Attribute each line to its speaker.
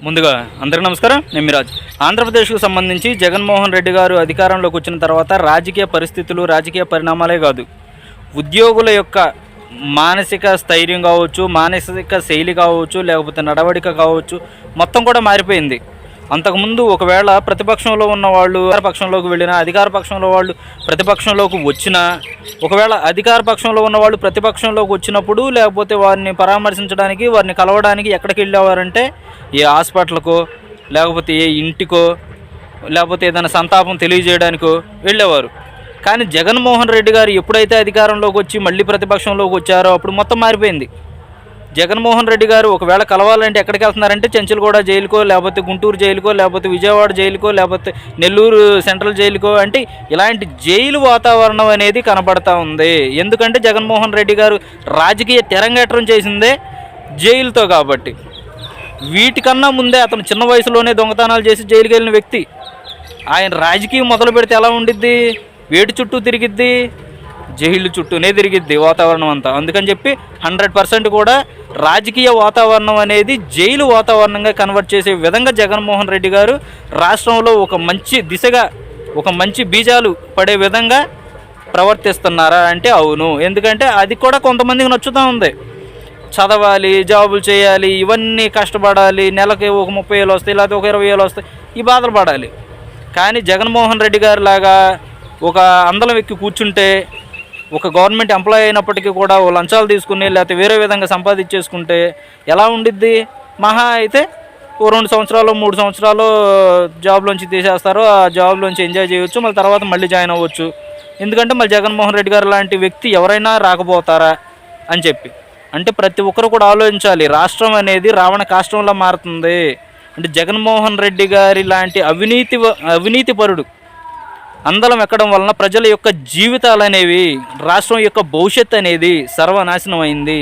Speaker 1: ముందుగా అందరికీ నమస్కారం. నేను మిరాజ్. ఆంధ్రప్రదేశ్కు సంబంధించి జగన్మోహన్ రెడ్డి గారు అధికారంలోకి వచ్చిన తర్వాత రాజకీయ పరిస్థితులు, రాజకీయ పరిణామాలే కాదు, ఉద్యోగుల యొక్క మానసిక స్థైర్యం కావచ్చు, మానసిక శైలి కావచ్చు, లేకపోతే నడవడిక కావచ్చు, మొత్తం కూడా మారిపోయింది. అంతకుముందు ఒకవేళ ప్రతిపక్షంలో ఉన్న వాళ్ళు పక్షంలోకి వెళ్ళినా, అధికార పక్షంలో వాళ్ళు ప్రతిపక్షంలోకి వచ్చినా, ఒకవేళ అధికార పక్షంలో ఉన్న వాళ్ళు ప్రతిపక్షంలోకి వచ్చినప్పుడు లేకపోతే వారిని పరామర్శించడానికి, వారిని కలవడానికి ఎక్కడికి వెళ్ళేవారంటే ఏ హాస్పిటల్కో, లేకపోతే ఏ ఇంటికో, లేకపోతే ఏదైనా సంతాపం తెలియజేయడానికో వెళ్ళేవారు. కానీ జగన్మోహన్ రెడ్డి గారు ఎప్పుడైతే అధికారంలోకి వచ్చి మళ్ళీ ప్రతిపక్షంలోకి వచ్చారో అప్పుడు మొత్తం మారిపోయింది. జగన్మోహన్ రెడ్డి గారు ఒకవేళ కలవాలంటే ఎక్కడికి వెళ్తున్నారంటే చెంచులగూడ జైలుకో, లేకపోతే గుంటూరు జైలుకో, లేకపోతే విజయవాడ జైలుకో, లేకపోతే నెల్లూరు సెంట్రల్ జైలుకో, అంటే ఇలాంటి జైలు వాతావరణం అనేది కనబడతా ఉంది. ఎందుకంటే జగన్మోహన్ రెడ్డి గారు రాజకీయ తెరంగేట్రం చేసిందే జైలుతో కాబట్టి. వీటికన్నా ముందే అతను చిన్న వయసులోనే దొంగతనాలు చేసి జైలుకి వెళ్ళిన వ్యక్తి. ఆయన రాజకీయం మొదలు పెడితే ఎలా ఉండిద్ది? వేటి చుట్టూ తిరిగిద్ది, జైలు చుట్టూనే తిరిగిద్ది వాతావరణం అంతా. అందుకని చెప్పి 100% కూడా రాజకీయ వాతావరణం అనేది జైలు వాతావరణంగా కన్వర్ట్ చేసే విధంగా జగన్మోహన్ రెడ్డి గారు రాష్ట్రంలో ఒక మంచి దిశగా, ఒక మంచి బీజాలు పడే విధంగా ప్రవర్తిస్తున్నారా అంటే అవును. ఎందుకంటే అది కూడా కొంతమందికి నచ్చుతూ ఉంది. చదవాలి, జాబులు చేయాలి, ఇవన్నీ కష్టపడాలి, నెలకి ఒక 30,000 వస్తాయి, లేకపోతే ఒక 20,000 వస్తాయి, ఈ బాధలు పడాలి. కానీ జగన్మోహన్ రెడ్డి గారు లాగా ఒక అందలం ఎక్కి కూర్చుంటే, ఒక గవర్నమెంట్ ఎంప్లాయీ అయినప్పటికీ కూడా ఓ లంచాలు తీసుకుని లేకపోతే వేరే విధంగా సంపాదించేసుకుంటే ఎలా ఉండిద్ది? మహా అయితే ఓ 2 సంవత్సరాలు 3 సంవత్సరాలు జాబ్లోంచి తీసేస్తారు. ఆ జాబ్లోంచి ఎంజాయ్ చేయవచ్చు, మళ్ళీ తర్వాత మళ్ళీ జాయిన్ అవ్వచ్చు. ఎందుకంటే మళ్ళీ జగన్మోహన్ రెడ్డి గారు లాంటి వ్యక్తి ఎవరైనా రాకపోతారా అని చెప్పి. అంటే ప్రతి ఒక్కరు కూడా ఆలోచించాలి. రాష్ట్రం అనేది రావణ కాష్టంలా మారుతుంది. అంటే జగన్మోహన్ రెడ్డి గారి లాంటి అవినీతిపరుడు అందలం ఎక్కడం వలన ప్రజల యొక్క జీవితాలు అనేవి, రాష్ట్రం యొక్క భవిష్యత్తు అనేది సర్వనాశనం అయింది.